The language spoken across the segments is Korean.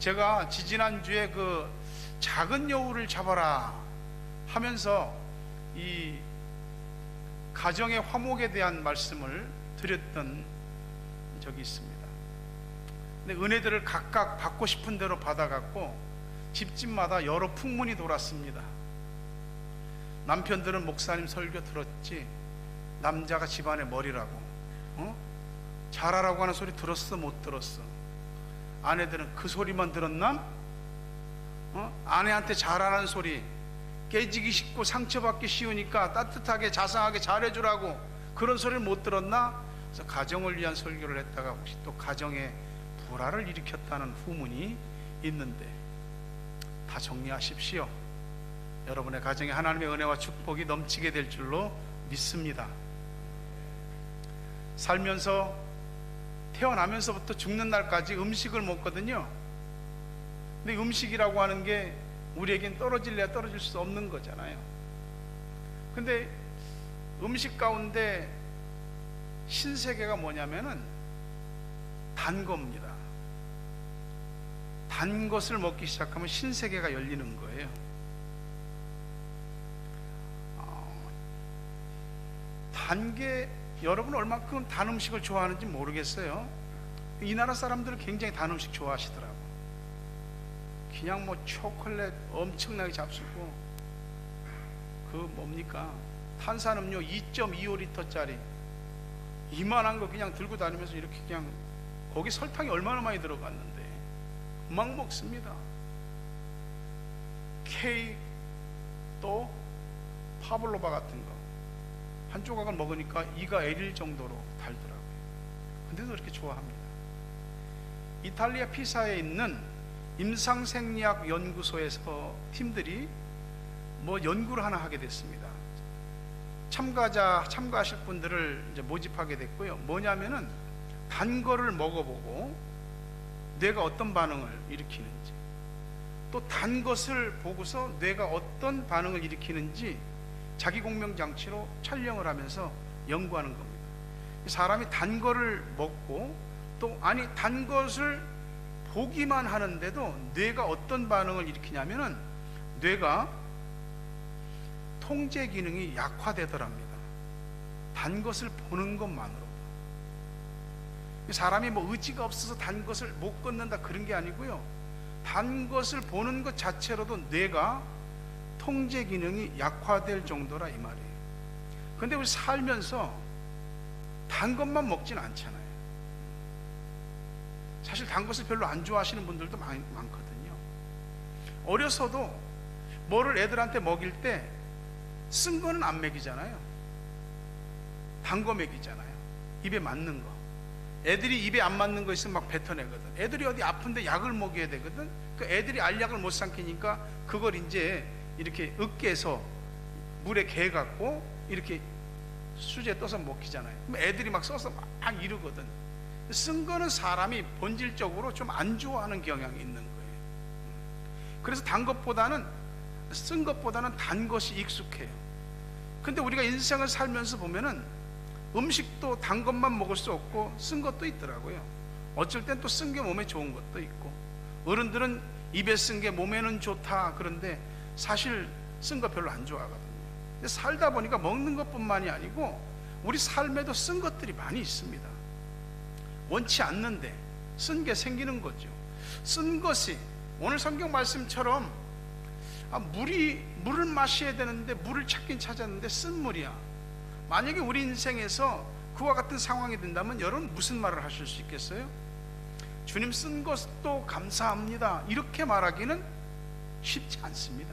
제가 지지난주에 그 작은 여우를 잡아라 하면서 이 가정의 화목에 대한 말씀을 드렸던 적이 있습니다. 근데 은혜들을 각각 받고 싶은 대로 받아갖고 집집마다 여러 풍문이 돌았습니다. 남편들은 목사님 설교 들었지, 남자가 집안의 머리라고, 잘하라고 하는 소리 들었어 못 들었어? 아내들은 그 소리만 들었나? 아내한테 잘하라는 소리, 깨지기 쉽고 상처받기 쉬우니까 따뜻하게 자상하게 잘해주라고, 그런 소리를 못 들었나? 그래서 가정을 위한 설교를 했다가 혹시 또 가정에 불화를 일으켰다는 후문이 있는데, 다 정리하십시오. 여러분의 가정에 하나님의 은혜와 축복이 넘치게 될 줄로 믿습니다. 살면서, 태어나면서부터 죽는 날까지 음식을 먹거든요. 근데 음식이라고 하는 게 우리에겐 떨어질래야 떨어질 수 없는 거잖아요. 근데 음식 가운데 신세계가 뭐냐면은 단 겁니다. 단 것을 먹기 시작하면 신세계가 열리는 거예요. 단 게, 여러분 얼마큼 단 음식을 좋아하는지 모르겠어요. 이 나라 사람들은 굉장히 단 음식 좋아하시더라고. 그냥 뭐 초콜릿 엄청나게 잡수고, 그 뭡니까, 탄산음료 2.25리터짜리 이만한 거 그냥 들고 다니면서 이렇게 그냥, 거기 설탕이 얼마나 많이 들어갔는데 막 먹습니다. 케이크, 또 파블로바 같은 거 한 조각을 먹으니까 이가 애릴 정도로 달더라고요. 근데도 그렇게 좋아합니다. 이탈리아 피사에 있는 임상생리학 연구소에서 팀들이 뭐 연구를 하나 하게 됐습니다. 참가하실 분들을 이제 모집하게 됐고요. 뭐냐면은 단 거를 먹어보고 뇌가 어떤 반응을 일으키는지, 또 단 것을 보고서 뇌가 어떤 반응을 일으키는지 자기 공명장치로 촬영을 하면서 연구하는 겁니다. 사람이 단 거를 먹고, 또 아니 단 것을 보기만 하는데도 뇌가 어떤 반응을 일으키냐면은 뇌가 통제 기능이 약화되더랍니다. 단 것을 보는 것만으로도. 사람이 뭐 의지가 없어서 단 것을 못 걷는다 그런 게 아니고요, 단 것을 보는 것 자체로도 뇌가 통제 기능이 약화될 정도라 이 말이에요. 근데 우리 살면서 단 것만 먹진 않잖아요. 사실 단 것을 별로 안 좋아하시는 분들도 많거든요. 어려서도 뭐를 애들한테 먹일 때 쓴 거는 안 먹이잖아요. 단 거 먹이잖아요. 입에 맞는 거. 애들이 입에 안 맞는 거 있으면 막 뱉어내거든. 애들이 어디 아픈데 약을 먹여야 되거든. 그 애들이 알약을 못 삼키니까 그걸 이제 이렇게 으깨서 물에 개갖고 이렇게 수제에 떠서 먹히잖아요. 그럼 애들이 막 써서 막 이러거든. 쓴 거는 사람이 본질적으로 좀 안 좋아하는 경향이 있는 거예요. 그래서 단 것보다는, 쓴 것보다는 단 것이 익숙해요. 근데 우리가 인생을 살면서 보면은 음식도 단 것만 먹을 수 없고 쓴 것도 있더라고요. 어쩔 땐 또 쓴 게 몸에 좋은 것도 있고, 어른들은 입에 쓴 게 몸에는 좋다 그런데 사실 쓴 거 별로 안 좋아하거든요. 근데 살다 보니까 먹는 것뿐만이 아니고 우리 삶에도 쓴 것들이 많이 있습니다. 원치 않는데 쓴 게 생기는 거죠. 쓴 것이 오늘 성경 말씀처럼 물을 마셔야 되는데 물을 찾긴 찾았는데 쓴 물이야. 만약에 우리 인생에서 그와 같은 상황이 된다면 여러분 무슨 말을 하실 수 있겠어요? 주님, 쓴 것도 감사합니다, 이렇게 말하기는 쉽지 않습니다.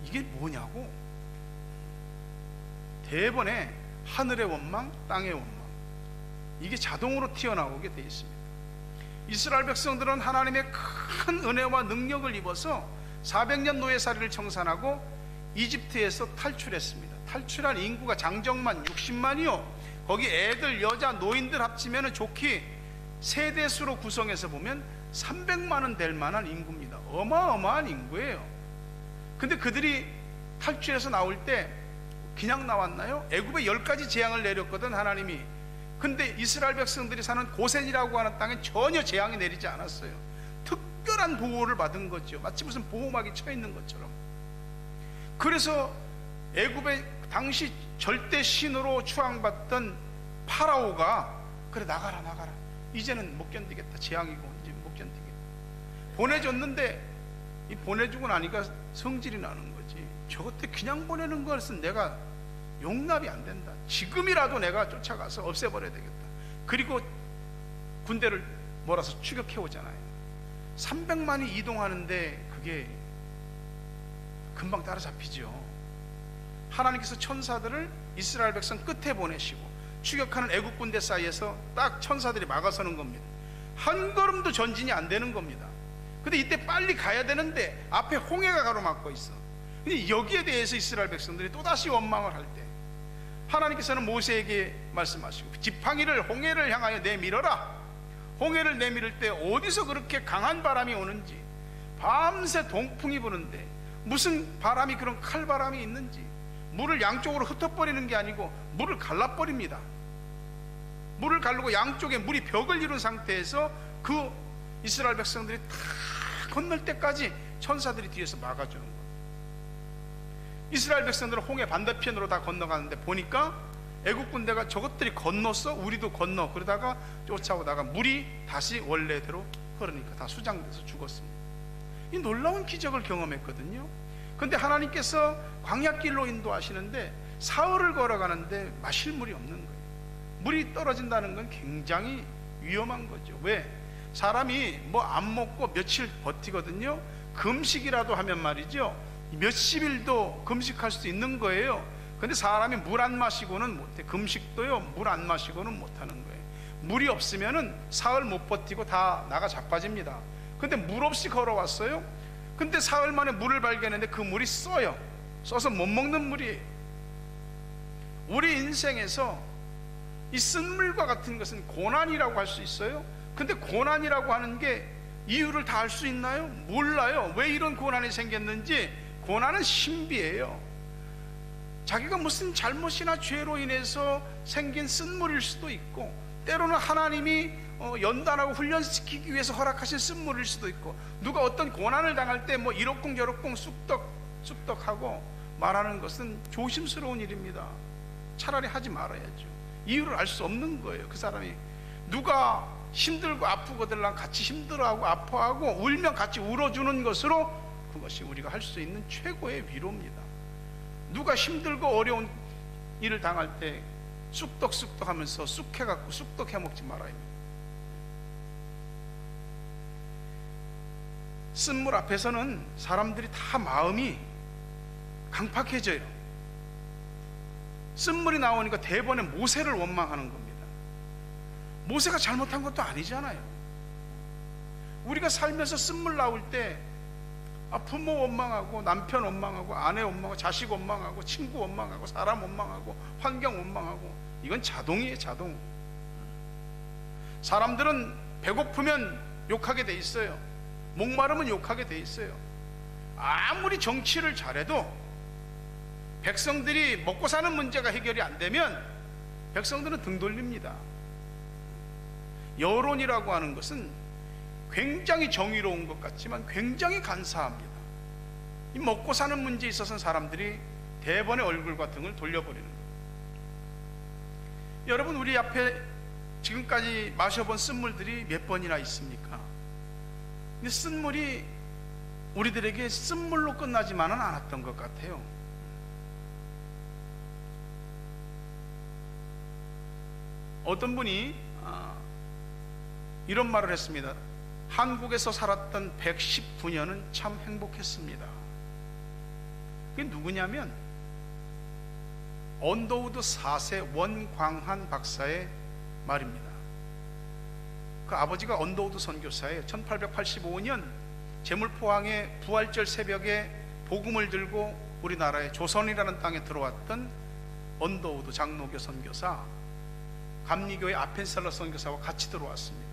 이게 뭐냐고. 대번에 하늘의 원망, 땅의 원망, 이게 자동으로 튀어나오게 되어 있습니다. 이스라엘 백성들은 하나님의 큰 은혜와 능력을 입어서 400년 노예살이를 청산하고 이집트에서 탈출했습니다. 탈출한 인구가 장정만 60만이요 거기 애들, 여자, 노인들 합치면 좋기 세대수로 구성해서 보면 300만은 될 만한 인구입니다. 어마어마한 인구예요. 근데 그들이 탈출해서 나올 때 그냥 나왔나요? 애굽에 10가지 재앙을 내렸거든 하나님이. 근데 이스라엘 백성들이 사는 고센이라고 하는 땅에 전혀 재앙이 내리지 않았어요. 특별한 보호를 받은 거죠. 마치 무슨 보호막이 쳐 있는 것처럼. 그래서 애굽의 당시 절대 신으로 추앙받던 파라오가 그래 나가라 나가라, 이제는 못 견디겠다, 재앙이고 이제 못 견디겠다, 보내줬는데 이 보내주고 나니까 성질이 나는 거지. 저것들 그냥 보내는 것은 내가 용납이 안 된다. 지금이라도 내가 쫓아가서 없애버려야 되겠다. 그리고 군대를 몰아서 추격해 오잖아요. 300만이 이동하는데 그게 금방 따라잡히죠. 하나님께서 천사들을 이스라엘 백성 끝에 보내시고 추격하는 애국 군대 사이에서 딱 천사들이 막아서는 겁니다. 한 걸음도 전진이 안 되는 겁니다. 근데 이때 빨리 가야 되는데 앞에 홍해가 가로막고 있어. 근데 여기에 대해서 이스라엘 백성들이 또다시 원망을 할 때 하나님께서는 모세에게 말씀하시고 지팡이를 홍해를 향하여 내밀어라. 홍해를 내밀을 때 어디서 그렇게 강한 바람이 오는지, 밤새 동풍이 부는데 무슨 바람이 그런 칼바람이 있는지, 물을 양쪽으로 흩어버리는 게 아니고 물을 갈라버립니다. 물을 가르고 양쪽에 물이 벽을 이룬 상태에서 그 이스라엘 백성들이 다 건널 때까지 천사들이 뒤에서 막아주는 거예요. 이스라엘 백성들은 홍해 반대편으로 다 건너가는데 보니까 애국 군대가 저것들이 건넜어? 우리도 건너. 그러다가 쫓아오다가 물이 다시 원래대로 흐르니까 다 수장돼서 죽었습니다. 이 놀라운 기적을 경험했거든요. 근데 하나님께서 광야길로 인도하시는데 사흘을 걸어가는데 마실 물이 없는 거예요. 물이 떨어진다는 건 굉장히 위험한 거죠. 왜? 사람이 뭐 안 먹고 며칠 버티거든요. 금식이라도 하면 말이죠, 몇십일도 금식할 수 있는 거예요. 근데 사람이 물 안 마시고는 못해. 금식도요, 물 안 마시고는 못하는 거예요. 물이 없으면은 사흘 못 버티고 다 나가 자빠집니다. 근데 물 없이 걸어왔어요. 근데 사흘 만에 물을 발견했는데 그 물이 써요. 써서 못 먹는 물이에요. 우리 인생에서 이 쓴물과 같은 것은 고난이라고 할 수 있어요. 근데 고난이라고 하는 게 이유를 다 알 수 있나요? 몰라요. 왜 이런 고난이 생겼는지. 고난은 신비예요. 자기가 무슨 잘못이나 죄로 인해서 생긴 쓴물일 수도 있고, 때로는 하나님이 연단하고 훈련시키기 위해서 허락하신 쓴물일 수도 있고, 누가 어떤 고난을 당할 때 뭐 이럭쿵 저럭쿵 쑥덕쑥덕하고 말하는 것은 조심스러운 일입니다. 차라리 하지 말아야죠. 이유를 알 수 없는 거예요. 그 사람이 누가 힘들고 아프거들랑 같이 힘들어하고 아파하고 울면 같이 울어주는 것으로, 그것이 우리가 할 수 있는 최고의 위로입니다. 누가 힘들고 어려운 일을 당할 때 쑥덕쑥덕 하면서 쑥해갖고 쑥덕해 먹지 말아야 합니다. 쓴물 앞에서는 사람들이 다 마음이 강팍해져요. 쓴물이 나오니까 대번에 모세를 원망하는 겁니다. 모세가 잘못한 것도 아니잖아요. 우리가 살면서 쓴물 나올 때 부모 원망하고 남편 원망하고 아내 원망하고 자식 원망하고 친구 원망하고 사람 원망하고 환경 원망하고, 이건 자동이에요. 자동. 사람들은 배고프면 욕하게 돼 있어요. 목마르면 욕하게 돼 있어요. 아무리 정치를 잘해도 백성들이 먹고 사는 문제가 해결이 안 되면 백성들은 등 돌립니다. 여론이라고 하는 것은 굉장히 정의로운 것 같지만 굉장히 간사합니다. 이 먹고 사는 문제에 있어서는 사람들이 대번에 얼굴과 등을 돌려버리는 거예요. 여러분, 우리 앞에 지금까지 마셔본 쓴물들이 몇 번이나 있습니까? 근데 쓴물이 우리들에게 쓴물로 끝나지만은 않았던 것 같아요. 어떤 분이 이런 말을 했습니다. 한국에서 살았던 119년은 참 행복했습니다. 그게 누구냐면 언더우드 4세 원광한 박사의 말입니다. 그 아버지가 언더우드 선교사예요. 1885년 제물포항의 부활절 새벽에 복음을 들고 우리나라의 조선이라는 땅에 들어왔던 언더우드 장로교 선교사, 감리교의 아펜셀러 선교사와 같이 들어왔습니다.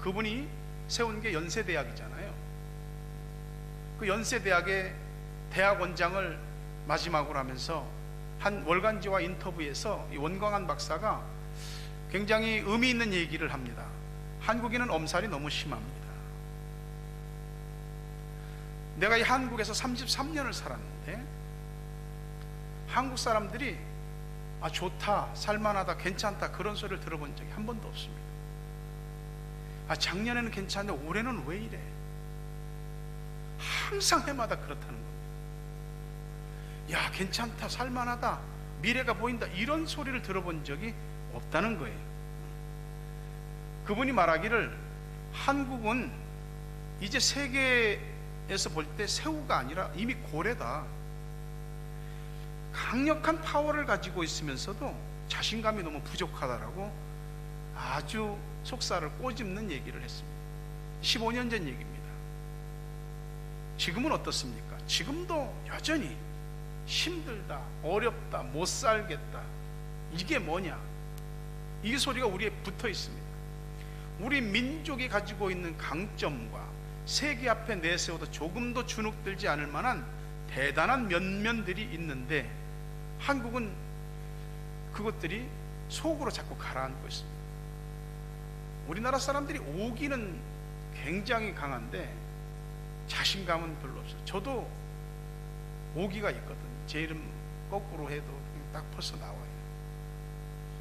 그분이 세운 게 연세대학이잖아요. 그 연세대학의 대학원장을 마지막으로 하면서 한 월간지와 인터뷰에서 이 원광한 박사가 굉장히 의미 있는 얘기를 합니다. 한국인은 엄살이 너무 심합니다. 내가 이 한국에서 33년을 살았는데 한국 사람들이 좋다, 살만하다, 괜찮다 그런 소리를 들어본 적이 한 번도 없습니다. 작년에는 괜찮은데 올해는 왜 이래? 항상 해마다 그렇다는 겁니다. 야, 괜찮다, 살만하다, 미래가 보인다 이런 소리를 들어본 적이 없다는 거예요. 그분이 말하기를 한국은 이제 세계에서 볼 때 새우가 아니라 이미 고래다. 강력한 파워를 가지고 있으면서도 자신감이 너무 부족하다라고 아주 속살을 꼬집는 얘기를 했습니다. 15년 전 얘기입니다. 지금은 어떻습니까? 지금도 여전히 힘들다, 어렵다, 못 살겠다, 이게 뭐냐, 이 소리가 우리에 붙어 있습니다. 우리 민족이 가지고 있는 강점과 세계 앞에 내세워도 조금도 주눅들지 않을 만한 대단한 면면들이 있는데 한국은 그것들이 속으로 자꾸 가라앉고 있습니다. 우리나라 사람들이 오기는 굉장히 강한데 자신감은 별로 없어요. 저도 오기가 있거든요. 제 이름 거꾸로 해도 딱 벌써 나와요.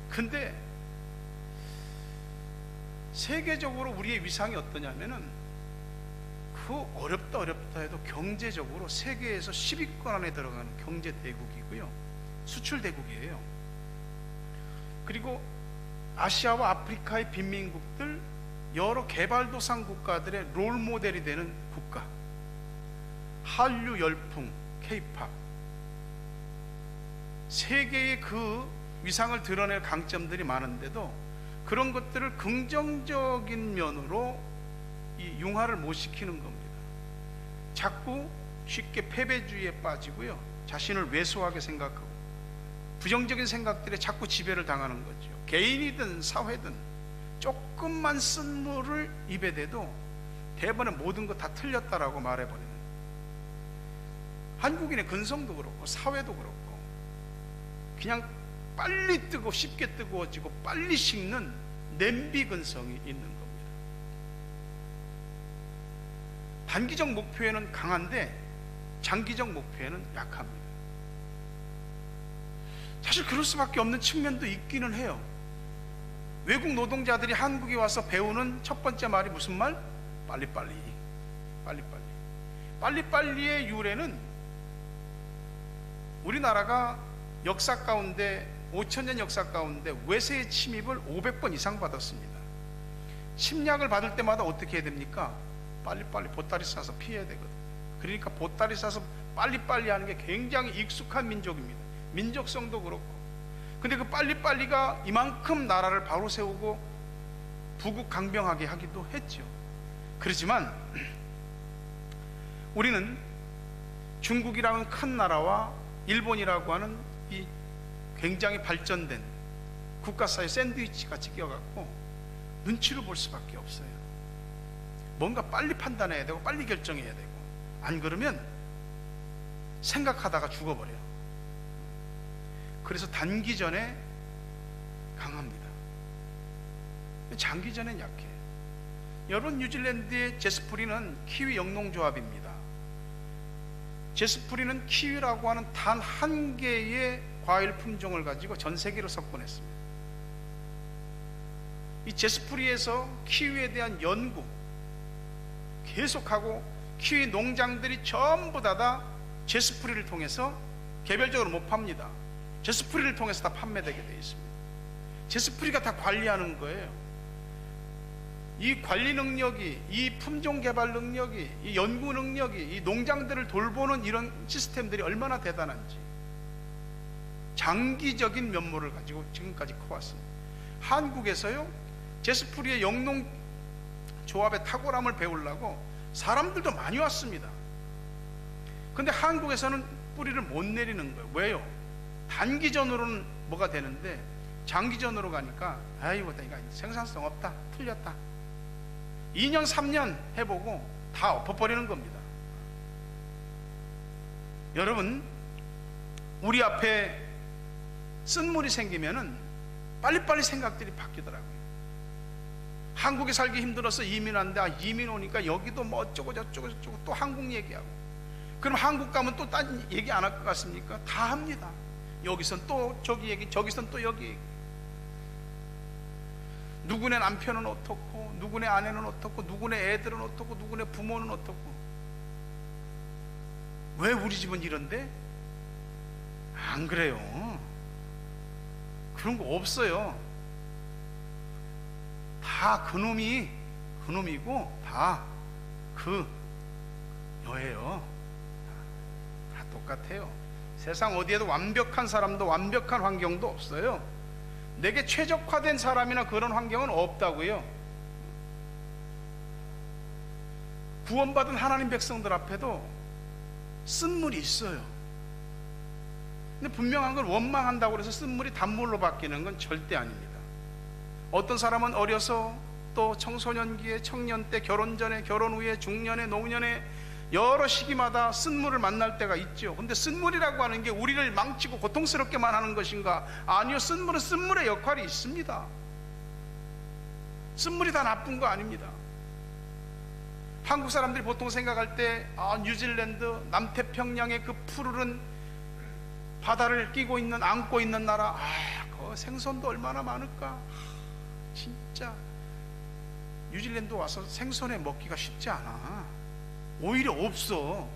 근데 세계적으로 우리의 위상이 어떠냐면은 그 어렵다 해도 경제적으로 세계에서 10위권 안에 들어가는 경제 대국이고요, 수출 대국이에요. 그리고 아시아와 아프리카의 빈민국들, 여러 개발도상 국가들의 롤 모델이 되는 국가, 한류 열풍, K-팝, 세계의 그 위상을 드러낼 강점들이 많은데도 그런 것들을 긍정적인 면으로 이 융화를 못 시키는 겁니다. 자꾸 쉽게 패배주의에 빠지고요, 자신을 왜소하게 생각하고 부정적인 생각들에 자꾸 지배를 당하는 거죠. 개인이든 사회든 조금만 쓴물을 입에 대도 대번에 모든 거 다 틀렸다라고 말해버리는, 한국인의 근성도 그렇고 사회도 그렇고 그냥 빨리 뜨고 쉽게 뜨거워지고 빨리 식는 냄비 근성이 있는 겁니다. 단기적 목표에는 강한데 장기적 목표에는 약합니다. 사실 그럴 수밖에 없는 측면도 있기는 해요. 외국 노동자들이 한국에 와서 배우는 첫 번째 말이 무슨 말? 빨리빨리. 빨리빨리의 유래는 우리나라가 역사 가운데 5,000년 역사 가운데 외세의 침입을 500번 이상 받았습니다. 침략을 받을 때마다 어떻게 해야 됩니까? 빨리빨리 보따리 싸서 피해야 되거든요. 그러니까 보따리 싸서 빨리빨리 하는 게 굉장히 익숙한 민족입니다. 민족성도 그렇고. 근데 그 빨리빨리가 이만큼 나라를 바로 세우고 부국강병하게 하기도 했죠. 그렇지만 우리는 중국이라는 큰 나라와 일본이라고 하는 이 굉장히 발전된 국가 사이 샌드위치 같이 끼어갖고 눈치를 볼 수밖에 없어요. 뭔가 빨리 판단해야 되고 빨리 결정해야 되고, 안 그러면 생각하다가 죽어버려요. 그래서 단기전에 강합니다. 장기전엔 약해요. 여러분, 뉴질랜드의 제스프리는 키위 영농조합입니다. 제스프리는 키위라고 하는 단 한 개의 과일 품종을 가지고 전 세계로 석권했습니다. 이 제스프리에서 키위에 대한 연구 계속하고, 키위 농장들이 전부 다 제스프리를 통해서 개별적으로 못 팝니다. 제스프리를 통해서 다 판매되게 되어 있습니다. 제스프리가 다 관리하는 거예요. 이 관리 능력이, 이 품종 개발 능력이, 이 연구 능력이, 이 농장들을 돌보는 이런 시스템들이 얼마나 대단한지, 장기적인 면모를 가지고 지금까지 커왔습니다. 한국에서요, 제스프리의 영농조합의 탁월함을 배우려고 사람들도 많이 왔습니다. 근데 한국에서는 뿌리를 못 내리는 거예요. 왜요? 단기전으로는 뭐가 되는데 장기전으로 가니까 아이고, 내가 생산성 없다, 틀렸다, 2년 3년 해보고 다 엎어버리는 겁니다. 여러분, 우리 앞에 쓴물이 생기면은 빨리빨리 생각들이 바뀌더라고요. 한국에 살기 힘들어서 이민한데 이민 오니까 여기도 뭐 어쩌고 저쩌고 또 한국 얘기하고, 그럼 한국 가면 또 딴 얘기 안 할 것 같습니까? 다 합니다. 여기선 또 저기 얘기, 저기선 또 여기 얘기. 누구네 남편은 어떻고, 누구네 아내는 어떻고, 누구네 애들은 어떻고, 누구네 부모는 어떻고. 왜 우리 집은 이런데? 안 그래요. 그런 거 없어요. 다 그놈이고 다 여예요. 다 똑같아요. 세상 어디에도 완벽한 사람도 완벽한 환경도 없어요. 내게 최적화된 사람이나 그런 환경은 없다고요. 구원받은 하나님 백성들 앞에도 쓴물이 있어요. 근데 분명한 건 원망한다고 해서 쓴물이 단물로 바뀌는 건 절대 아닙니다. 어떤 사람은 어려서, 또 청소년기에, 청년 때, 결혼 전에, 결혼 후에, 중년에, 노년에 여러 시기마다 쓴물을 만날 때가 있죠. 근데 쓴물이라고 하는 게 우리를 망치고 고통스럽게만 하는 것인가? 아니요. 쓴물은 쓴물의 역할이 있습니다. 쓴물이 다 나쁜 거 아닙니다. 한국 사람들이 보통 생각할 때 뉴질랜드 남태평양의 그 푸르른 바다를 끼고 있는, 안고 있는 나라, 그 생선도 얼마나 많을까. 진짜 뉴질랜드 와서 생선에 먹기가 쉽지 않아. 오히려 없어.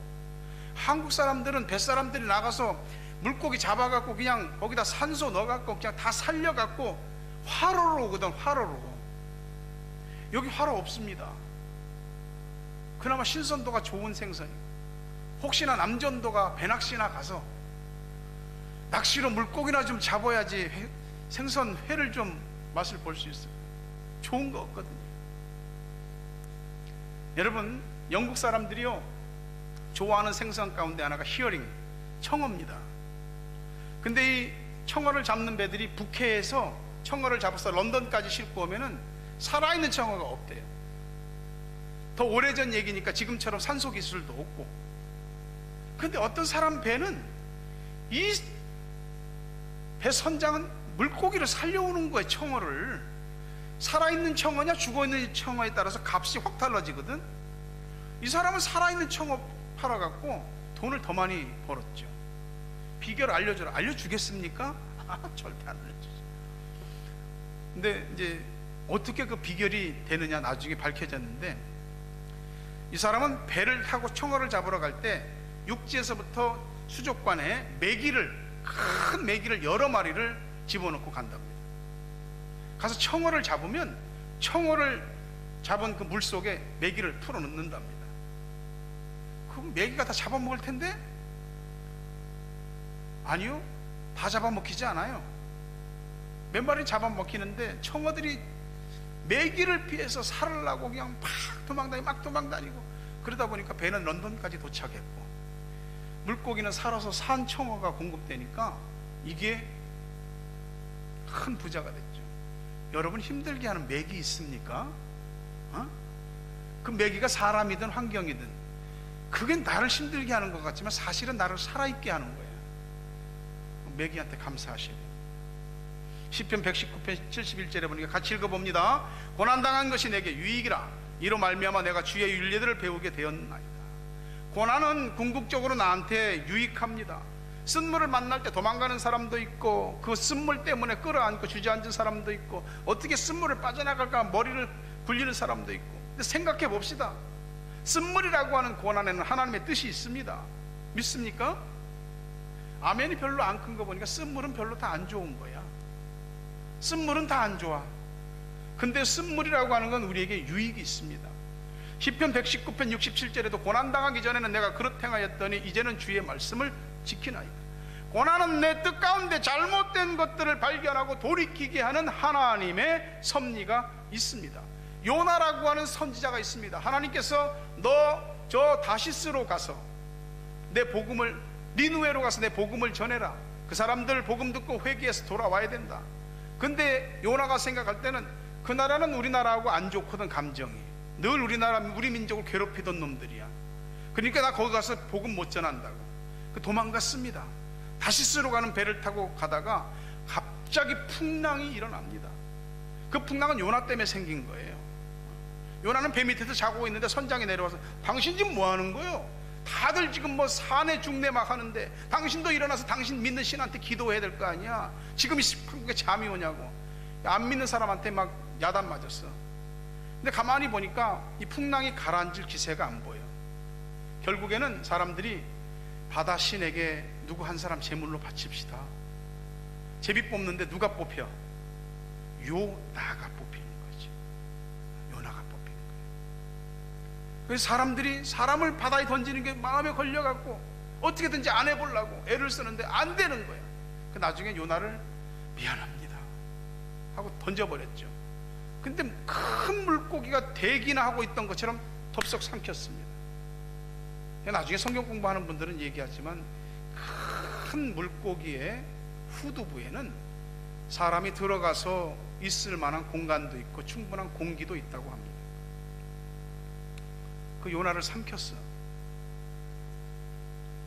한국 사람들은 뱃사람들이 나가서 물고기 잡아갖고 그냥 거기다 산소 넣어갖고 그냥 다 살려갖고 화로로 오거든. 화로로. 여기 화로 없습니다. 그나마 신선도가 좋은 생선이고, 혹시나 남전도가 배낚시나 가서 낚시로 물고기나 좀 잡아야지 생선 회를 좀 맛을 볼 수 있어요. 좋은 거 없거든요. 여러분, 영국 사람들이요 좋아하는 생선 가운데 하나가 히어링, 청어입니다. 근데 이 청어를 잡는 배들이 북해에서 청어를 잡아서 런던까지 싣고 오면은 살아있는 청어가 없대요. 더 오래전 얘기니까 지금처럼 산소 기술도 없고. 근데 어떤 사람 배는, 이 배 선장은 물고기를 살려오는 거예요. 청어를. 살아있는 청어냐 죽어있는 청어에 따라서 값이 확 달라지거든. 이 사람은 살아있는 청어 팔아갖고 돈을 더 많이 벌었죠. 비결 알려줘라. 알려주겠습니까? 절대 안 알려주죠. 근데 이제 어떻게 그 비결이 되느냐 나중에 밝혀졌는데, 이 사람은 배를 타고 청어를 잡으러 갈 때 육지에서부터 수족관에 큰 메기를 여러 마리를 집어넣고 간답니다. 가서 청어를 잡으면 청어를 잡은 그 물속에 메기를 풀어넣는답니다. 그럼 메기가 다 잡아먹을 텐데? 아니요, 다 잡아먹히지 않아요. 몇 마리 잡아먹히는데 청어들이 메기를 피해서 살으려고 그냥 막 도망다니고 그러다 보니까 배는 런던까지 도착했고, 물고기는 살아서 산 청어가 공급되니까 이게 큰 부자가 됐죠. 여러분, 힘들게 하는 맥이 있습니까? 그 맥이가 사람이든 환경이든 그게 나를 힘들게 하는 것 같지만 사실은 나를 살아있게 하는 거예요. 맥이한테 감사하셔야 돼요. 시편 119편 71절에 보니까 같이 읽어봅니다. 고난당한 것이 내게 유익이라. 이로 말미암아 내가 주의 윤례들을 배우게 되었나이다. 고난은 궁극적으로 나한테 유익합니다. 쓴물을 만날 때 도망가는 사람도 있고, 그 쓴물 때문에 끌어안고 주저앉은 사람도 있고, 어떻게 쓴물을 빠져나갈까 머리를 굴리는 사람도 있고. 근데 생각해 봅시다. 쓴물이라고 하는 고난에는 하나님의 뜻이 있습니다. 믿습니까? 아멘이 별로 안 큰 거 보니까 쓴물은 별로 다 안 좋은 거야. 쓴물은 다 안 좋아. 근데 쓴물이라고 하는 건 우리에게 유익이 있습니다. 시편 119편 67절에도 고난당하기 전에는 내가 그릇 행하였더니 이제는 주의 말씀을 지키나이다. 고난은 내 뜻 가운데 잘못된 것들을 발견하고 돌이키게 하는 하나님의 섭리가 있습니다. 요나라고 하는 선지자가 있습니다. 하나님께서 너 저 다시스로 가서 내 복음을, 니느웨로 가서 내 복음을 전해라. 그 사람들 복음 듣고 회개해서 돌아와야 된다. 근데 요나가 생각할 때는 그 나라는 우리나라하고 안 좋거든. 감정이 늘 우리 민족을 괴롭히던 놈들이야. 그러니까 나 거기 가서 복음 못 전한다고 도망갔습니다. 다시스로 가는 배를 타고 가다가 갑자기 풍랑이 일어납니다. 그 풍랑은 요나 때문에 생긴 거예요. 요나는 배 밑에서 자고 있는데 선장이 내려와서 당신 지금 뭐 하는 거예요? 다들 지금 뭐 산에 중내 막 하는데 당신도 일어나서 당신 믿는 신한테 기도해야 될 거 아니야. 지금 이 한국에 잠이 오냐고. 안 믿는 사람한테 막 야단 맞았어. 근데 가만히 보니까 이 풍랑이 가라앉을 기세가 안 보여. 결국에는 사람들이 바다 신에게 누구 한 사람 제물로 바칩시다. 제비 뽑는데 누가 뽑혀? 요나가 뽑히는 거지. 요나가 뽑히는 거예요. 그래서 사람들이 사람을 바다에 던지는 게 마음에 걸려갖고 어떻게든지 안 해보려고 애를 쓰는데 안 되는 거야. 그 나중에 요나를 미안합니다 하고 던져버렸죠. 근데 큰 물고기가 대기나 하고 있던 것처럼 덥석 삼켰습니다. 나중에 성경 공부하는 분들은 얘기하지만 큰 물고기의 후두부에는 사람이 들어가서 있을 만한 공간도 있고 충분한 공기도 있다고 합니다. 그 요나를 삼켰어.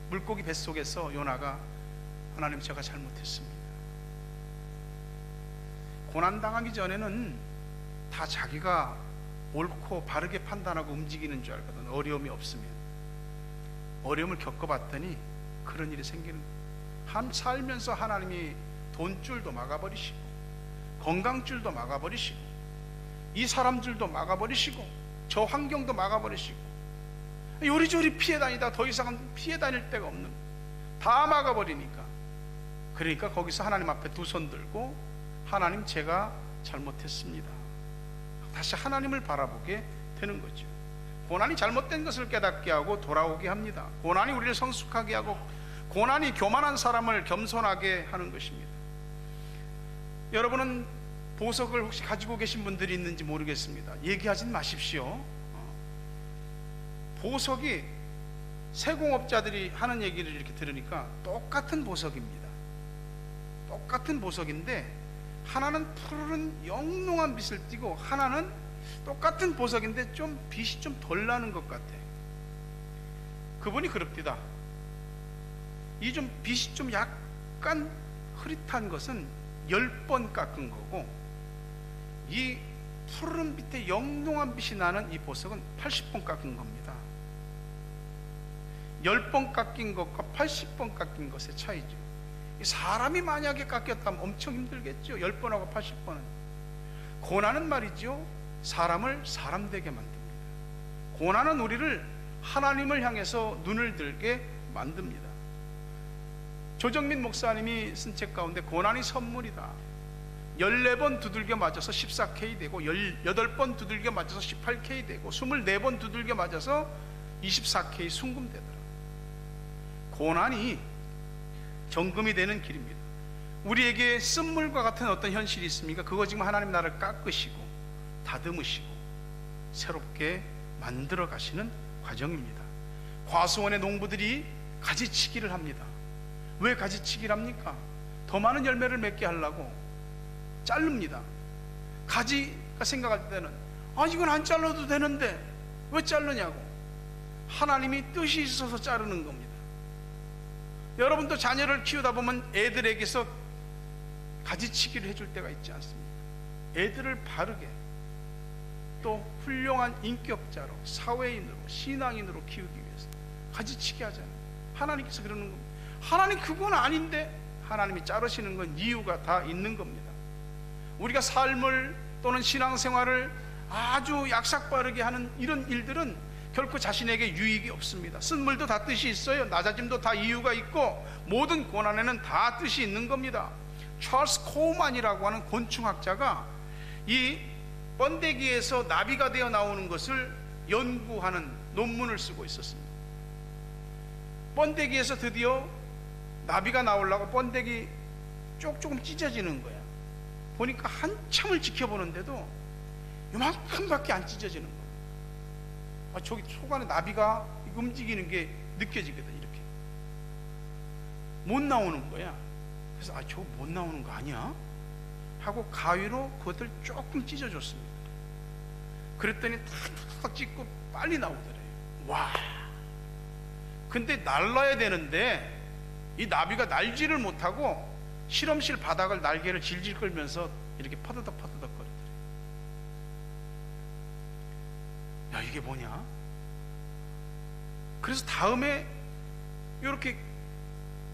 물고기 뱃속에서 요나가 하나님 제가 잘못했습니다. 고난당하기 전에는 다 자기가 옳고 바르게 판단하고 움직이는 줄 알거든. 어려움이 없으면. 어려움을 겪어봤더니 그런 일이 생기는 거예요. 살면서 하나님이 돈줄도 막아버리시고 건강줄도 막아버리시고 이 사람들도 막아버리시고 저 환경도 막아버리시고 요리조리 피해 다니다 더 이상은 피해 다닐 데가 없는 거예요. 다 막아버리니까. 그러니까 거기서 하나님 앞에 두 손 들고 하나님 제가 잘못했습니다. 다시 하나님을 바라보게 되는 거죠. 고난이 잘못된 것을 깨닫게 하고 돌아오게 합니다. 고난이 우리를 성숙하게 하고 고난이 교만한 사람을 겸손하게 하는 것입니다. 여러분은 보석을 혹시 가지고 계신 분들이 있는지 모르겠습니다. 얘기하진 마십시오. 보석이 세공업자들이 하는 얘기를 이렇게 들으니까 똑같은 보석입니다. 똑같은 보석인데 하나는 푸르른 영롱한 빛을 띠고 하나는 똑같은 보석인데 좀 빛이 좀 덜 나는 것 같아. 그분이 그럽디다. 이 좀 빛이 좀 약간 흐릿한 것은 10번 깎은 거고 이 푸르른 빛에 영롱한 빛이 나는 이 보석은 80번 깎은 겁니다. 10번 깎인 것과 80번 깎인 것의 차이죠. 사람이 만약에 깎였다면 엄청 힘들겠죠. 10번하고 80번은. 고난은 말이죠, 사람을 사람 되게 만듭니다. 고난은 우리를 하나님을 향해서 눈을 들게 만듭니다. 조정민 목사님이 쓴 책 가운데 고난이 선물이다, 14번 두들겨 맞아서 14K 되고 18번 두들겨 맞아서 18K 되고 24번 두들겨 맞아서 24K 순금되더라. 고난이 정금이 되는 길입니다. 우리에게 쓴물과 같은 어떤 현실이 있습니까? 그거 지금 하나님 나라를 깎으시고 다듬으시고 새롭게 만들어 가시는 과정입니다. 과수원의 농부들이 가지치기를 합니다. 왜 가지치기를 합니까? 더 많은 열매를 맺게 하려고 자릅니다. 가지가 생각할 때는 이건 안 잘라도 되는데 왜 자르냐고. 하나님이 뜻이 있어서 자르는 겁니다. 여러분도 자녀를 키우다 보면 애들에게서 가지치기를 해줄 때가 있지 않습니까? 애들을 바르게 또 훌륭한 인격자로, 사회인으로, 신앙인으로 키우기 위해서 가지치기 하잖아요. 하나님께서 그러는 겁니다. 하나님 그건 아닌데 하나님이 자르시는 건 이유가 다 있는 겁니다. 우리가 삶을 또는 신앙생활을 아주 약삭빠르게 하는 이런 일들은 결코 자신에게 유익이 없습니다. 쓴물도 다 뜻이 있어요. 낮아짐도 다 이유가 있고 모든 고난에는 다 뜻이 있는 겁니다. 찰스 코우만이라고 하는 곤충학자가 이 번데기에서 나비가 되어 나오는 것을 연구하는 논문을 쓰고 있었습니다. 번데기에서 드디어 나비가 나오려고 번데기 조금 찢어지는 거야. 보니까 한참을 지켜보는데도 요만큼밖에 안 찢어지는 거야. 저기 속 안에 나비가 움직이는 게 느껴지거든. 이렇게 못 나오는 거야. 그래서 저거 못 나오는 거 아니야? 하고 가위로 그것을 조금 찢어줬습니다. 그랬더니 탁탁 찢고 빨리 나오더래요. 와! 근데 날라야 되는데 이 나비가 날지를 못하고 실험실 바닥을 날개를 질질 끌면서 이렇게 퍼드덕 거리더래. 야, 이게 뭐냐? 그래서 다음에 이렇게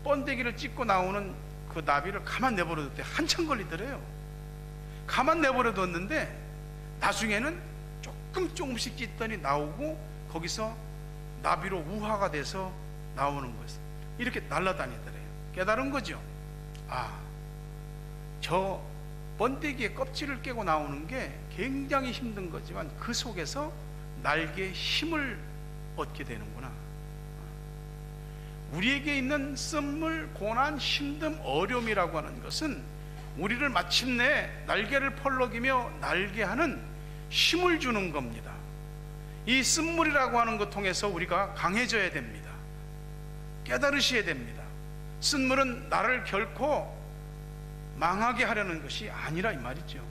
번데기를 찍고 나오는 그 나비를 가만 내버려뒀대. 한참 걸리더래요. 가만 내버려뒀는데 나중에는 조금씩 찢더니 나오고 거기서 나비로 우화가 돼서 나오는 거였어요. 이렇게 날아다니더래요. 깨달은 거죠. 아, 저 번데기의 껍질을 깨고 나오는 게 굉장히 힘든 거지만 그 속에서 날개의 힘을 얻게 되는구나. 우리에게 있는 쓴물, 고난, 힘듦, 어려움이라고 하는 것은 우리를 마침내 날개를 펄럭이며 날개하는 힘을 주는 겁니다. 이 쓴물이라고 하는 것 통해서 우리가 강해져야 됩니다. 깨달으셔야 됩니다. 쓴물은 나를 결코 망하게 하려는 것이 아니라 이 말이죠.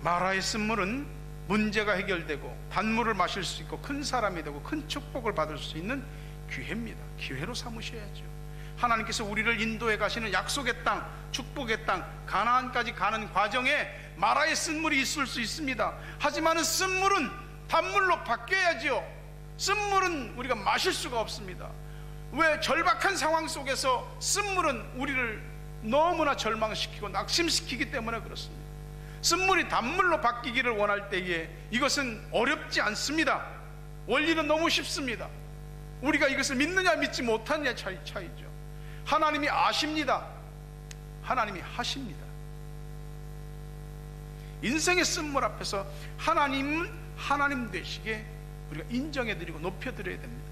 마라의 쓴물은 문제가 해결되고 단물을 마실 수 있고 큰 사람이 되고 큰 축복을 받을 수 있는 기회입니다. 기회로 삼으셔야죠. 하나님께서 우리를 인도해 가시는 약속의 땅, 축복의 땅, 가나안까지 가는 과정에 마라의 쓴물이 있을 수 있습니다. 하지만 쓴물은 단물로 바뀌어야지요. 쓴물은 우리가 마실 수가 없습니다. 왜? 절박한 상황 속에서 쓴물은 우리를 너무나 절망시키고 낙심시키기 때문에 그렇습니다. 쓴물이 단물로 바뀌기를 원할 때에 이것은 어렵지 않습니다. 원리는 너무 쉽습니다. 우리가 이것을 믿느냐 믿지 못하느냐 차이죠. 하나님이 아십니다. 하나님이 하십니다. 인생의 쓴물 앞에서 하나님은 하나님 되시게 우리가 인정해드리고 높여드려야 됩니다.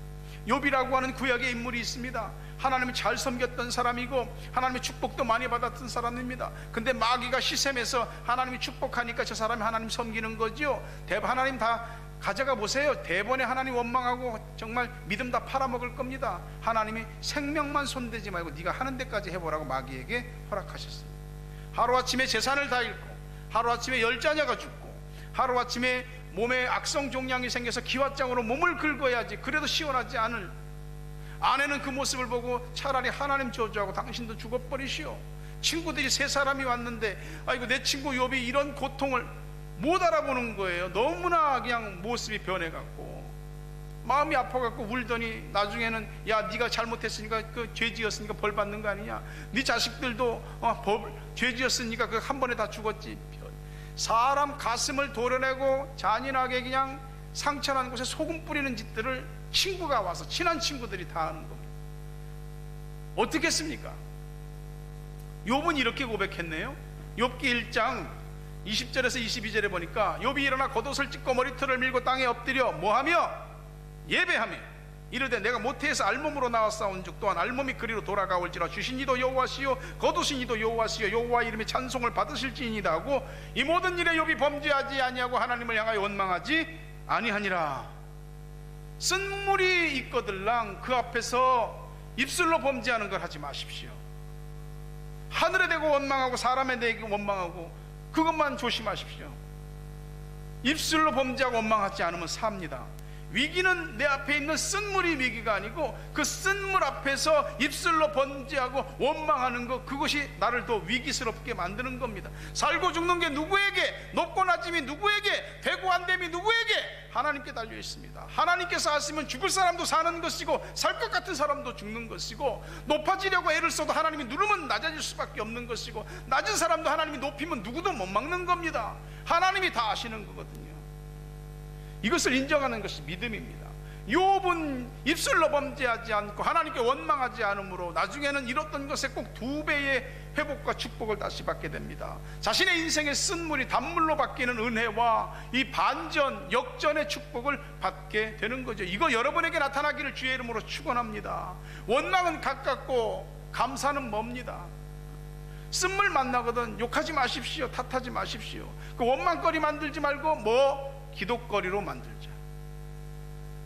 욥이라고 하는 구약의 인물이 있습니다. 하나님을 잘 섬겼던 사람이고 하나님의 축복도 많이 받았던 사람입니다. 근데 마귀가 시샘해서 하나님이 축복하니까 저 사람이 하나님 섬기는 거죠. 하나님 다 가져가 보세요. 대번에 하나님 원망하고 정말 믿음 다 팔아먹을 겁니다. 하나님이 생명만 손대지 말고 네가 하는 데까지 해보라고 마귀에게 허락하셨습니다. 하루아침에 재산을 다 잃고 하루아침에 10자녀가 죽고 하루아침에 몸에 악성 종양이 생겨서 기왓장으로 몸을 긁어야지 그래도 시원하지 않을 아내는 그 모습을 보고 차라리 하나님 저주하고 당신도 죽어버리시오. 친구들이 3사람이 왔는데 아이고 내 친구 욥이 이런 고통을 못 알아보는 거예요. 너무나 그냥 모습이 변해갖고 마음이 아파갖고 울더니 나중에는 야 네가 잘못했으니까 그 죄지었으니까 벌 받는 거 아니냐, 네 자식들도 죄지었으니까 그 한 번에 다 죽었지. 사람 가슴을 도려내고 잔인하게 그냥 상처난 곳에 소금 뿌리는 짓들을 친구가 와서 친한 친구들이 다 하는 겁니다. 어떻게 했습니까? 욥은 이렇게 고백했네요. 욥기 1장 20절에서 22절에 보니까 욥이 일어나 겉옷을 찢고 머리털을 밀고 땅에 엎드려 뭐하며 예배하며 이르되 내가 모태에서 알몸으로 나왔사온 즉 또한 알몸이 그리로 돌아가올지라 주신 이도 여호와시요 거두신 이도 여호와시요 여호와 이름의 찬송을 받으실지니이다 하고 이 모든 일에 욥이 범죄하지 아니하고 하나님을 향하여 원망하지 아니하니라. 쓴물이 있거들랑 그 앞에서 입술로 범죄하는 걸 하지 마십시오. 하늘에 대고 원망하고 사람에 대고 원망하고 그것만 조심하십시오. 입술로 범죄하고 원망하지 않으면 삽니다. 위기는 내 앞에 있는 쓴물이 위기가 아니고 그 쓴물 앞에서 입술로 번제하고 원망하는 것, 그것이 나를 더 위기스럽게 만드는 겁니다. 살고 죽는 게 누구에게, 높고 낮음이 누구에게, 되고 안 됨이 누구에게? 하나님께 달려 있습니다. 하나님께서 하시면 죽을 사람도 사는 것이고 살 것 같은 사람도 죽는 것이고 높아지려고 애를 써도 하나님이 누르면 낮아질 수밖에 없는 것이고 낮은 사람도 하나님이 높이면 누구도 못 막는 겁니다. 하나님이 다 아시는 거거든요. 이것을 인정하는 것이 믿음입니다. 욥은 입술로 범죄하지 않고 하나님께 원망하지 않으므로 나중에는 잃었던 것에 꼭 2배의 회복과 축복을 다시 받게 됩니다. 자신의 인생의 쓴물이 단물로 바뀌는 은혜와 이 반전, 역전의 축복을 받게 되는 거죠. 이거 여러분에게 나타나기를 주의 이름으로 축원합니다. 원망은 가깝고 감사는 멉니다. 쓴물 만나거든 욕하지 마십시오. 탓하지 마십시오. 그 원망거리 만들지 말고 기도거리로 만들자.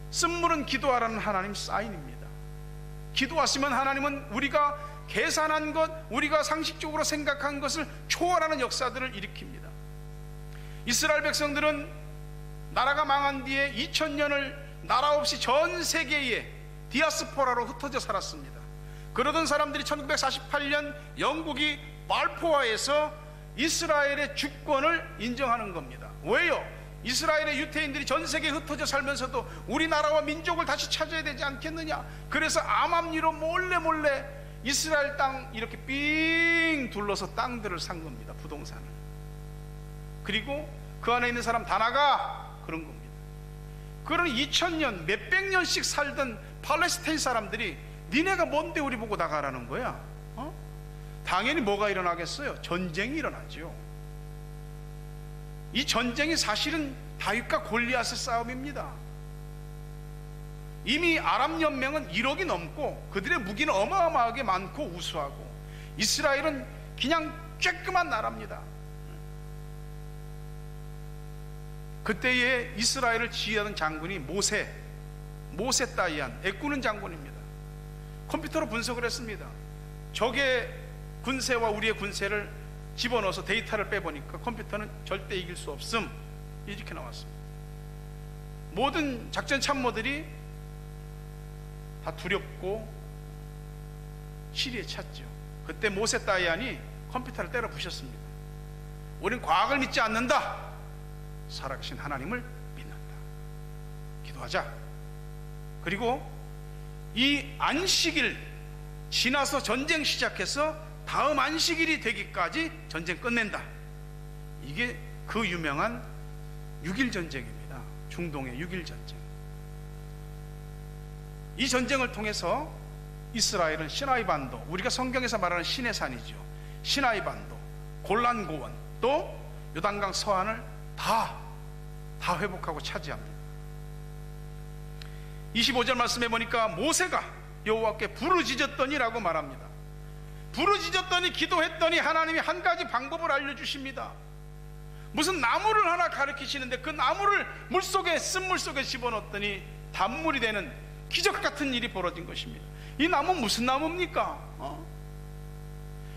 쓴물은 기도하라는 하나님 사인입니다. 기도하시면 하나님은 우리가 계산한 것, 우리가 상식적으로 생각한 것을 초월하는 역사들을 일으킵니다. 이스라엘 백성들은 나라가 망한 뒤에 2000년을 나라 없이 전 세계에 디아스포라로 흩어져 살았습니다. 그러던 사람들이 1948년 영국이 발포아에서 이스라엘의 주권을 인정하는 겁니다. 왜요? 이스라엘의 유태인들이 전 세계에 흩어져 살면서도 우리나라와 민족을 다시 찾아야 되지 않겠느냐. 그래서 암암리로 몰래 이스라엘 땅 이렇게 삥 둘러서 땅들을 산 겁니다. 부동산을. 그리고 그 안에 있는 사람 다 나가, 그런 겁니다. 그런 2000년 몇백 년씩 살던 팔레스타인 사람들이 니네가 뭔데 우리 보고 나가라는 거야? 당연히 뭐가 일어나겠어요? 전쟁이 일어나죠. 이 전쟁이 사실은 다윗과 골리앗의 싸움입니다. 이미 아람 연맹은 1억이 넘고 그들의 무기는 어마어마하게 많고 우수하고, 이스라엘은 그냥 쬐끄만 나라입니다. 그때에 이스라엘을 지휘하던 장군이 모세 다이안, 애꾸는 장군입니다. 컴퓨터로 분석을 했습니다. 적의 군세와 우리의 군세를 집어넣어서 데이터를 빼보니까 컴퓨터는 절대 이길 수 없음, 이렇게 나왔습니다. 모든 작전 참모들이 다 두렵고 시리에 찼죠. 그때 모세 다이안이 컴퓨터를 때려 부셨습니다. 우린 과학을 믿지 않는다, 살아계신 하나님을 믿는다. 기도하자. 그리고 이 안식일 지나서 전쟁 시작해서 다음 안식일이 되기까지 전쟁 끝낸다. 이게 그 유명한 6.1 전쟁입니다. 중동의 6.1 전쟁. 이 전쟁을 통해서 이스라엘은 시나이 반도, 우리가 성경에서 말하는 신의 산이죠, 시나이 반도, 골란 고원, 또 요단강 서안을 다 회복하고 차지합니다. 25절 말씀해 보니까 모세가 여호와께 부르짖었더니라고 말합니다. 부르짖었더니, 기도했더니 하나님이 한 가지 방법을 알려주십니다. 무슨 나무를 하나 가르치시는데 그 나무를 물속에, 쓴물 속에 집어넣었더니 단물이 되는 기적 같은 일이 벌어진 것입니다. 이 나무 무슨 나무입니까?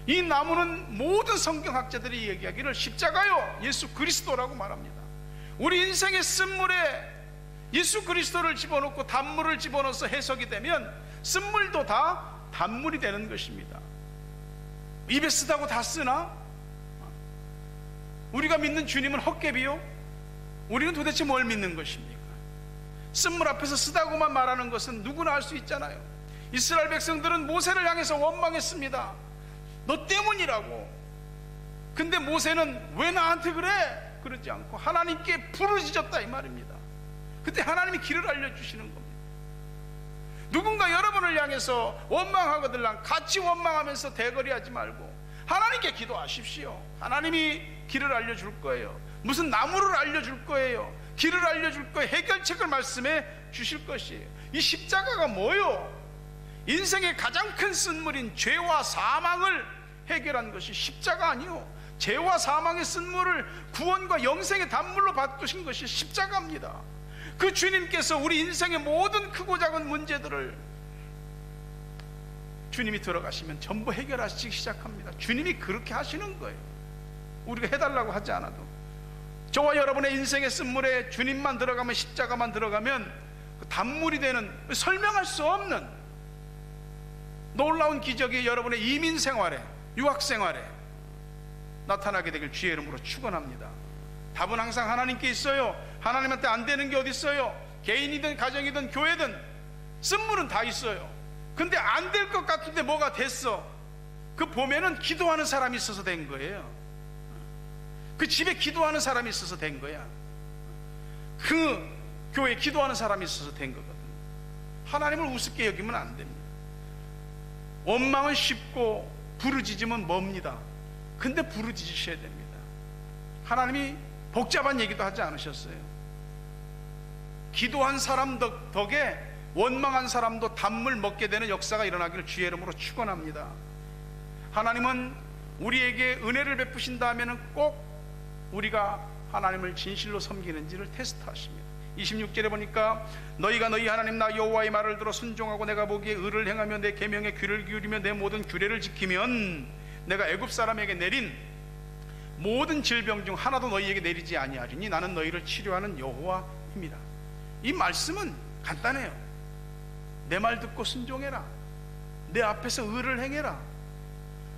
이 나무는 모든 성경학자들이 얘기하기를 십자가요, 예수 그리스도라고 말합니다. 우리 인생의 쓴물에 예수 그리스도를 집어넣고 단물을 집어넣어서 해석이 되면 쓴물도 다 단물이 되는 것입니다. 입에 쓰다고 다 쓰나? 우리가 믿는 주님은 헛개비요? 우리는 도대체 뭘 믿는 것입니까? 쓴물 앞에서 쓰다고만 말하는 것은 누구나 알 수 있잖아요. 이스라엘 백성들은 모세를 향해서 원망했습니다. 너 때문이라고. 근데 모세는 왜 나한테 그래? 그러지 않고 하나님께 부르짖었다, 이 말입니다. 그때 하나님이 길을 알려주시는 겁니다. 누군가 여러분을 향해서 원망하거든 같이 원망하면서 대거리하지 말고 하나님께 기도하십시오. 하나님이 길을 알려줄 거예요. 무슨 나무를 알려줄 거예요. 길을 알려줄 거예요. 해결책을 말씀해 주실 것이에요. 이 십자가가 뭐요? 인생의 가장 큰 쓴물인 죄와 사망을 해결한 것이 십자가 아니요, 죄와 사망의 쓴물을 구원과 영생의 단물로 바꾸신 것이 십자가입니다. 그 주님께서 우리 인생의 모든 크고 작은 문제들을 주님이 들어가시면 전부 해결하시기 시작합니다. 주님이 그렇게 하시는 거예요. 우리가 해달라고 하지 않아도. 저와 여러분의 인생의 쓴물에 주님만 들어가면, 십자가만 들어가면 그 단물이 되는, 설명할 수 없는 놀라운 기적이 여러분의 이민 생활에, 유학 생활에 나타나게 되길 주의 이름으로 축원합니다. 답은 항상 하나님께 있어요. 하나님한테 안 되는 게 어디 있어요? 개인이든 가정이든 교회든 쓴물은 다 있어요. 근데 안 될 것 같은데 뭐가 됐어? 그 보면은 기도하는 사람이 있어서 된 거예요. 그 집에 기도하는 사람이 있어서 된 거야. 그 교회에 기도하는 사람이 있어서 된 거거든요. 하나님을 우습게 여기면 안 됩니다. 원망은 쉽고 부르짖으면 멉니다. 근데 부르짖으셔야 됩니다. 하나님이 복잡한 얘기도 하지 않으셨어요. 기도한 사람 덕에 원망한 사람도 단물 먹게 되는 역사가 일어나기를 주의 이름으로 축원합니다. 하나님은 우리에게 은혜를 베푸신다 하면은 꼭 우리가 하나님을 진실로 섬기는지를 테스트하십니다. 26절에 보니까 너희가 너희 하나님 나 여호와의 말을 들어 순종하고 내가 보기에 의를 행하며 내 계명에 귀를 기울이며 내 모든 규례를 지키면 내가 애굽 사람에게 내린 모든 질병 중 하나도 너희에게 내리지 아니하리니 나는 너희를 치료하는 여호와입니다. 이 말씀은 간단해요. 내 말 듣고 순종해라. 내 앞에서 의를 행해라.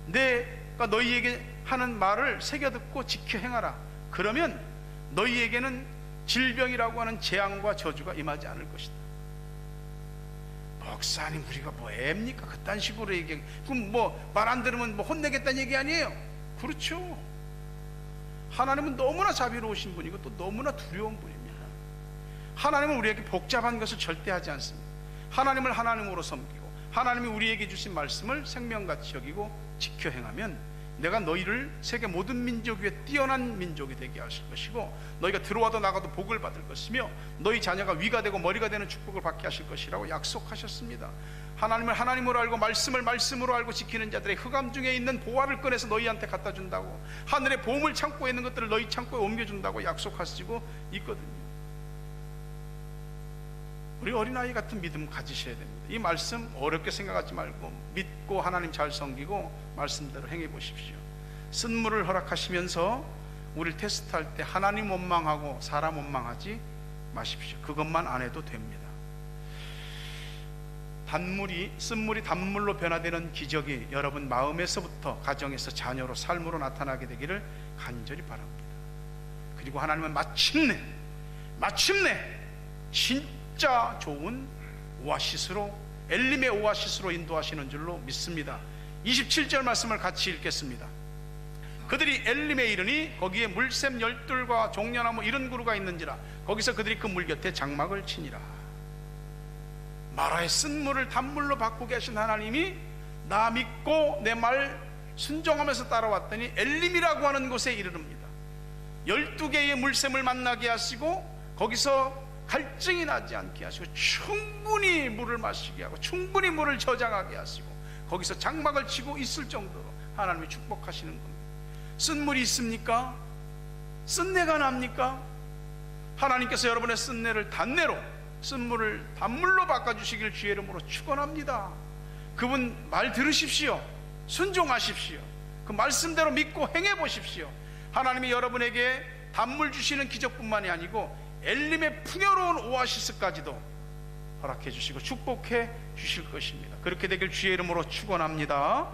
내가 너희에게 하는 말을 새겨듣고 지켜 행하라. 그러면 너희에게는 질병이라고 하는 재앙과 저주가 임하지 않을 것이다. 목사님, 우리가 뭐 애입니까? 그딴 식으로 얘기해. 그럼 뭐 말 안 들으면 뭐 혼내겠다는 얘기 아니에요? 그렇죠. 하나님은 너무나 자비로우신 분이고 또 너무나 두려운 분입니다. 하나님은 우리에게 복잡한 것을 절대 하지 않습니다. 하나님을 하나님으로 섬기고 하나님이 우리에게 주신 말씀을 생명같이 여기고 지켜 행하면 내가 너희를 세계 모든 민족 위에 뛰어난 민족이 되게 하실 것이고 너희가 들어와도 나가도 복을 받을 것이며 너희 자녀가 위가 되고 머리가 되는 축복을 받게 하실 것이라고 약속하셨습니다. 하나님을 하나님으로 알고 말씀을 말씀으로 알고 지키는 자들의 흑암 중에 있는 보화를 꺼내서 너희한테 갖다 준다고, 하늘의 보물 창고에 있는 것들을 너희 창고에 옮겨준다고 약속하시고 있거든요. 우리 어린아이 같은 믿음 가지셔야 됩니다. 이 말씀 어렵게 생각하지 말고 믿고 하나님 잘 섬기고 말씀대로 행해 보십시오. 쓴물을 허락하시면서 우리를 테스트할 때 하나님 원망하고 사람 원망하지 마십시오. 그것만 안 해도 됩니다. 쓴물이 단물로 변화되는 기적이 여러분 마음에서부터 가정에서 자녀로 삶으로 나타나게 되기를 간절히 바랍니다. 그리고 하나님은 마침내 진짜 좋은 오아시스로, 엘림의 오아시스로 인도하시는 줄로 믿습니다. 27절 말씀을 같이 읽겠습니다. 그들이 엘림에 이르니 거기에 물샘 열둘과 종려나무 이른 그루가 있는지라 거기서 그들이 그 물 곁에 장막을 치니라. 마라의 쓴물을 단물로 바꾸게 하신 하나님이 나 믿고 내 말 순종하면서 따라왔더니 엘림이라고 하는 곳에 이르릅니다. 12개의 물샘을 만나게 하시고 거기서 갈증이 나지 않게 하시고 충분히 물을 마시게 하고 충분히 물을 저장하게 하시고 거기서 장막을 치고 있을 정도로 하나님이 축복하시는 겁니다. 쓴물이 있습니까? 쓴내가 납니까? 하나님께서 여러분의 쓴내를 단내로, 쓴물을 단물로 바꿔주시길 주의 이름으로 축원합니다. 그분 말 들으십시오. 순종하십시오. 그 말씀대로 믿고 행해 보십시오. 하나님이 여러분에게 단물 주시는 기적뿐만이 아니고 엘림의 풍요로운 오아시스까지도 허락해 주시고 축복해 주실 것입니다. 그렇게 되길 주의 이름으로 축원합니다.